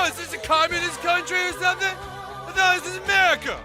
Oh, is this a communist country or something? I thought this is America.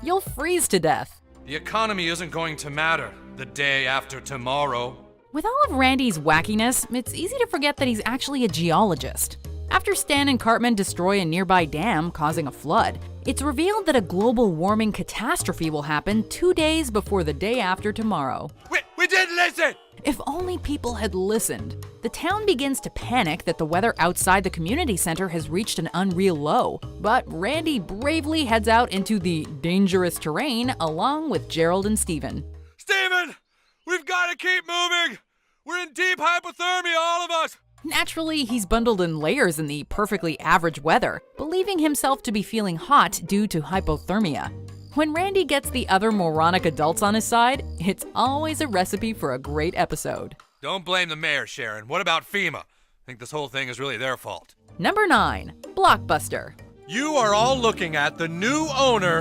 You'll freeze to death. The economy isn't going to matter the day after tomorrow. With all of Randy's wackiness, it's easy to forget that he's actually a geologist. After Stan and Cartman destroy a nearby dam, causing a flood, it's revealed that a global warming catastrophe will happen 2 days before the day after tomorrow. We didn't listen! If only people had listened. The town begins to panic that the weather outside the community center has reached an unreal low, but Randy bravely heads out into the dangerous terrain along with Gerald and Steven. Steven! We've got to keep moving! We're in deep hypothermia, all of us! Naturally, he's bundled in layers in the perfectly average weather, believing himself to be feeling hot due to hypothermia. When Randy gets the other moronic adults on his side, it's always a recipe for a great episode. Don't blame the mayor, Sharon. What about FEMA? I think this whole thing is really their fault. Number 9. Blockbuster. You are all looking at the new owner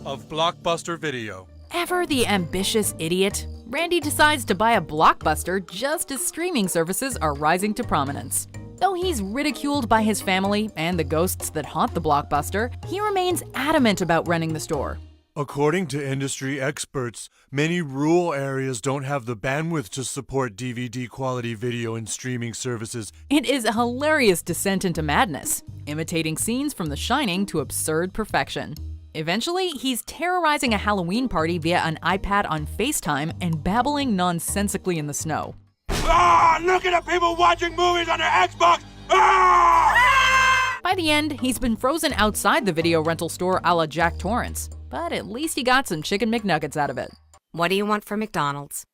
of Blockbuster Video. Ever the ambitious idiot? Randy decides to buy a Blockbuster just as streaming services are rising to prominence. Though he's ridiculed by his family and the ghosts that haunt the Blockbuster, he remains adamant about running the store. According to industry experts, many rural areas don't have the bandwidth to support DVD quality video and streaming services. It is a hilarious descent into madness, imitating scenes from The Shining to absurd perfection. Eventually, he's terrorizing a Halloween party via an iPad on FaceTime and babbling nonsensically in the snow. Ah! Look at the people watching movies on their Xbox! Ah! By the end, he's been frozen outside the video rental store a la Jack Torrance, but at least he got some chicken McNuggets out of it. What do you want for McDonald's?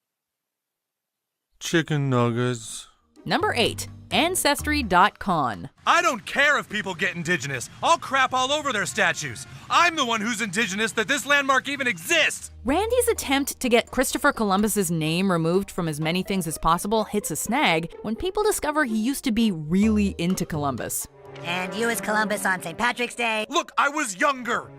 Chicken nuggets. Number 8. Ancestry.con. I don't care if people get indigenous. I'll crap all over their statues. I'm the one who's indigenous that this landmark even exists. Randy's attempt to get Christopher Columbus's name removed from as many things as possible hits a snag when people discover he used to be really into Columbus. And you as Columbus on St. Patrick's Day. Look, I was younger.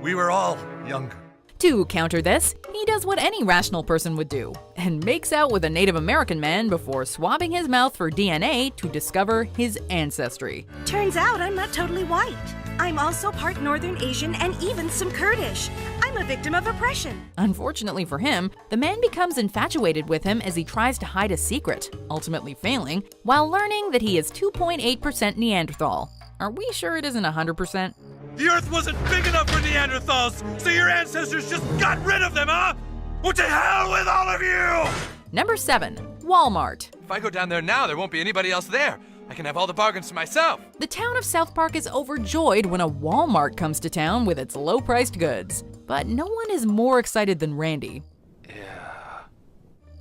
We were all younger. To counter this, he does what any rational person would do and makes out with a Native American man before swabbing his mouth for DNA to discover his ancestry. Turns out I'm not totally white. I'm also part Northern Asian and even some Kurdish. I'm a victim of oppression. Unfortunately for him, the man becomes infatuated with him as he tries to hide a secret, ultimately failing, while learning that he is 2.8% Neanderthal. Are we sure it isn't 100%? The Earth wasn't big enough for Neanderthals, so your ancestors just got rid of them, huh? What to hell with all of you? Number 7. Walmart. If I go down there now, there won't be anybody else there. I can have all the bargains to myself. The town of South Park is overjoyed when a Walmart comes to town with its low-priced goods. But no one is more excited than Randy.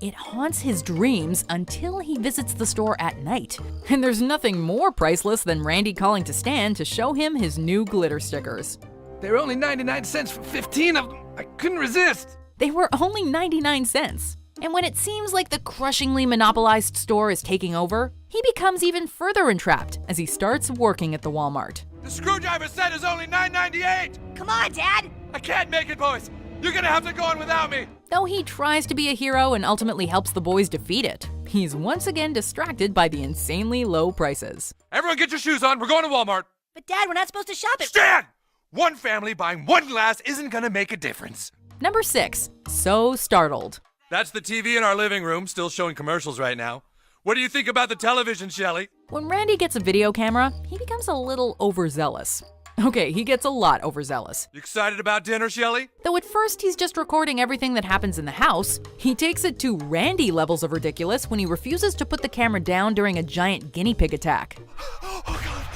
It haunts his dreams until he visits the store at night. And there's nothing more priceless than Randy calling to Stan to show him his new glitter stickers. They were only 99 cents for 15 of them. I couldn't resist. They were only 99 cents. And when it seems like the crushingly monopolized store is taking over, he becomes even further entrapped as he starts working at the Walmart. The screwdriver set is only $9.98. Come on, Dad! I can't make it, boys. You're gonna have to go on without me. Though he tries to be a hero and ultimately helps the boys defeat it, he's once again distracted by the insanely low prices. Everyone get your shoes on. We're going to Walmart. But Dad, we're not supposed to shop at— Stan! One family buying one glass isn't gonna make a difference. Number 6. So Startled. That's the TV in our living room, still showing commercials right now. What do you think about the television, Shelley? When Randy gets a video camera, he becomes a little overzealous. Okay, he gets a lot overzealous. You excited about dinner, Shelley? Though at first he's just recording everything that happens in the house, he takes it to Randy levels of ridiculous when he refuses to put the camera down during a giant guinea pig attack. Oh God,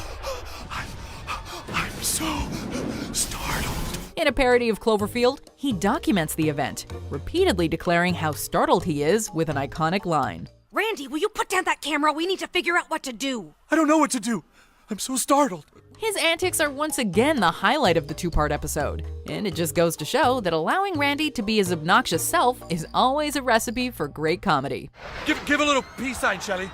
I'm so startled. In a parody of Cloverfield, he documents the event, repeatedly declaring how startled he is with an iconic line. Randy, will you put down that camera? We need to figure out what to do. I don't know what to do. I'm so startled. His antics are once again the highlight of the 2-part episode, and it just goes to show that allowing Randy to be his obnoxious self is always a recipe for great comedy. Give a little peace sign, Shelley.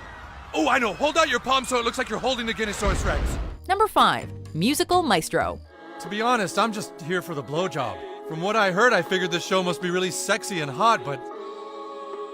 Oh, I know. Hold out your palm so it looks like you're holding the Guinnosaurus Rex. Number 5. Musical Maestro. To be honest, I'm just here for the blowjob. From what I heard, I figured this show must be really sexy and hot, but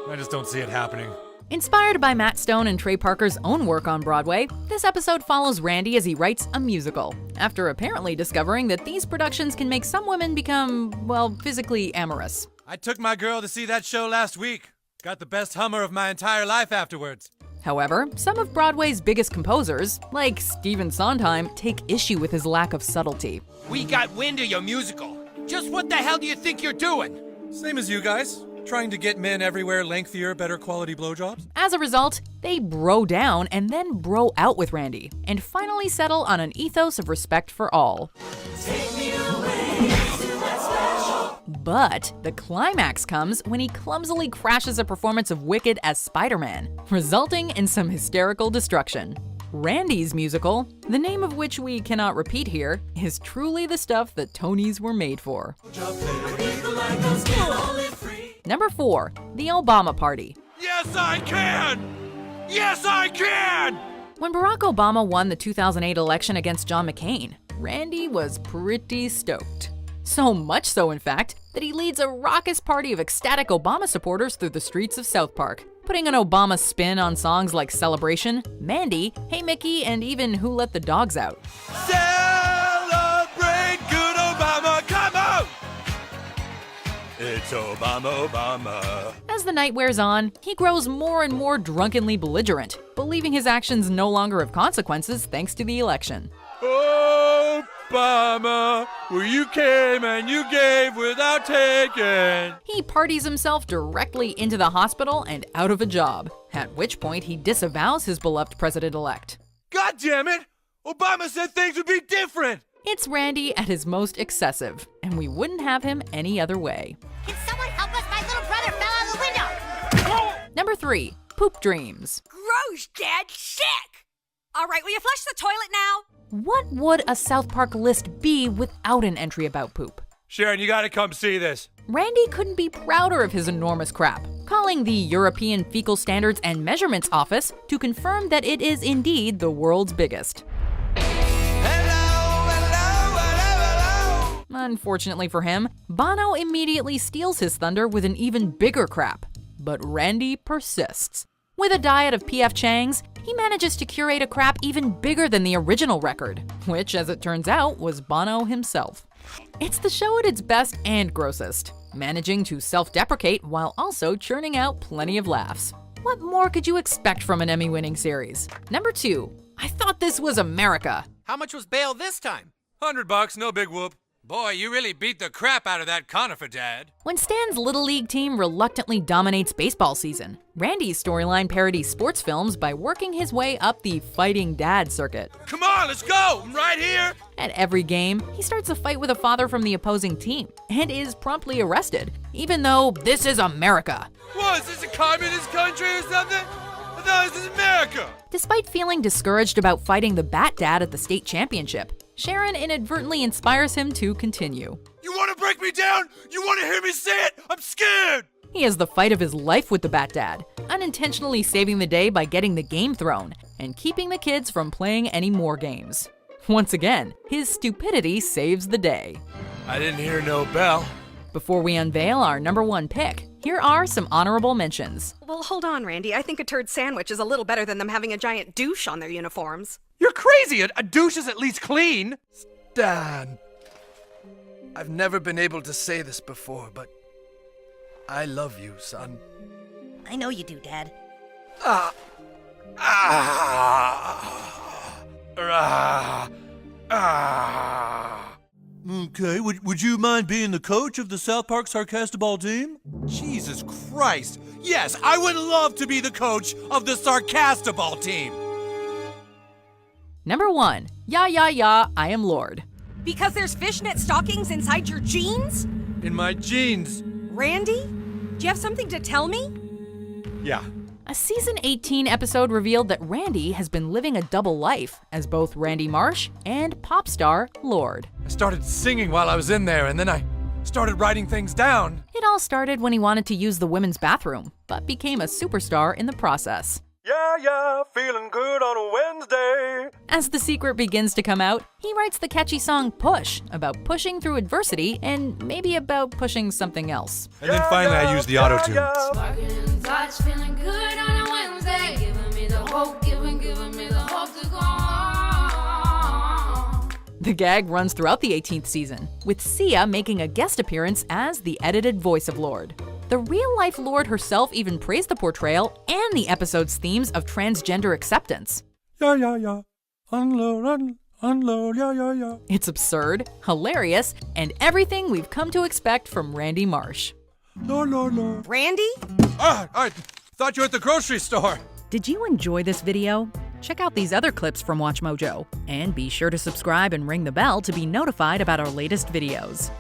I just don't see it happening. Inspired by Matt Stone and Trey Parker's own work on Broadway, this episode follows Randy as he writes a musical, after apparently discovering that these productions can make some women become, well, physically amorous. I took my girl to see that show last week. Got the best Hummer of my entire life afterwards. However, some of Broadway's biggest composers, like Stephen Sondheim, take issue with his lack of subtlety. We got wind of your musical. Just what the hell do you think you're doing? Same as you guys. Trying to get men everywhere lengthier, better quality blowjobs. As a result, they bro down and then bro out with Randy, and finally settle on an ethos of respect for all. But the climax comes when he clumsily crashes a performance of Wicked as Spider-Man, resulting in some hysterical destruction. Randy's musical, the name of which we cannot repeat here, is truly the stuff that Tonys were made for. Number 4, The Obama Party. Yes, I can! Yes, I can! When Barack Obama won the 2008 election against John McCain, Randy was pretty stoked. So much so, in fact, that he leads a raucous party of ecstatic Obama supporters through the streets of South Park, putting an Obama spin on songs like Celebration, Mandy, Hey Mickey, and even Who Let the Dogs Out. Celebrate good Obama, come on! It's Obama, Obama. As the night wears on, he grows more and more drunkenly belligerent, believing his actions no longer have consequences thanks to the election. Obama, where you came and you gave without taking. He parties himself directly into the hospital and out of a job, at which point he disavows his beloved president-elect. God damn it! Obama said things would be different! It's Randy at his most excessive, and we wouldn't have him any other way. Can someone help us? My little brother fell out of the window. Number 3, Poop Dreams. Gross, Dad, sick! All right, will you flush the toilet now? What would a South Park list be without an entry about poop? Sharon, you gotta come see this. Randy couldn't be prouder of his enormous crap, calling the European Fecal Standards and Measurements Office to confirm that it is indeed the world's biggest. Unfortunately for him, Bono immediately steals his thunder with an even bigger crap. But Randy persists. With a diet of P.F. Chang's, he manages to curate a crap even bigger than the original record, which, as it turns out, was Bono himself. It's the show at its best and grossest, managing to self-deprecate while also churning out plenty of laughs. What more could you expect from an Emmy-winning series? Number 2, I Thought This Was America. How much was bail this time? $100, no big whoop. Boy, you really beat the crap out of that conifer, Dad. When Stan's Little League team reluctantly dominates baseball season, Randy's storyline parodies sports films by working his way up the fighting dad circuit. Come on, let's go! I'm right here! At every game, he starts a fight with a father from the opposing team and is promptly arrested, even though this is America. What, is this a communist country or something? I thought this is America! Despite feeling discouraged about fighting the Bat Dad at the state championship, Sharon inadvertently inspires him to continue. You want to break me down? You want to hear me say it? I'm scared! He has the fight of his life with the Bat Dad, unintentionally saving the day by getting the game thrown and keeping the kids from playing any more games. Once again, his stupidity saves the day. I didn't hear no bell. Before we unveil our number 1 pick, here are some honorable mentions. Well, hold on, Randy. I think a turd sandwich is a little better than them having a giant douche on their uniforms. You're crazy! A douche is at least clean! Stan, I've never been able to say this before, but I love you, son. I know you do, Dad. Okay, would you mind being the coach of the South Park Sarcastball team? Jesus Christ! Yes, I would love to be the coach of the Sarcastball team! Number 1, Ya, I Am Lord. Because there's fishnet stockings inside your jeans? In my jeans. Randy? Do you have something to tell me? Yeah. A season 18 episode revealed that Randy has been living a double life as both Randy Marsh and pop star Lord. I started singing while I was in there, and then I started writing things down. It all started when he wanted to use the women's bathroom, but became a superstar in the process. Yeah, feeling good on a Wednesday. As the secret begins to come out, he writes the catchy song Push, about pushing through adversity and maybe about pushing something else. And then finally I used the auto-tune. Sparking thoughts, feeling good on a Wednesday. hope, giving me the hope to go on. The gag runs throughout the 18th season, with Sia making a guest appearance as the edited voice of Lord. The real-life Lord herself even praised the portrayal and the episode's themes of transgender acceptance. Yeah. Unload, yeah. It's absurd, hilarious, and everything we've come to expect from Randy Marsh. No. Randy? I thought you were at the grocery store. Did you enjoy this video? Check out these other clips from WatchMojo, and be sure to subscribe and ring the bell to be notified about our latest videos.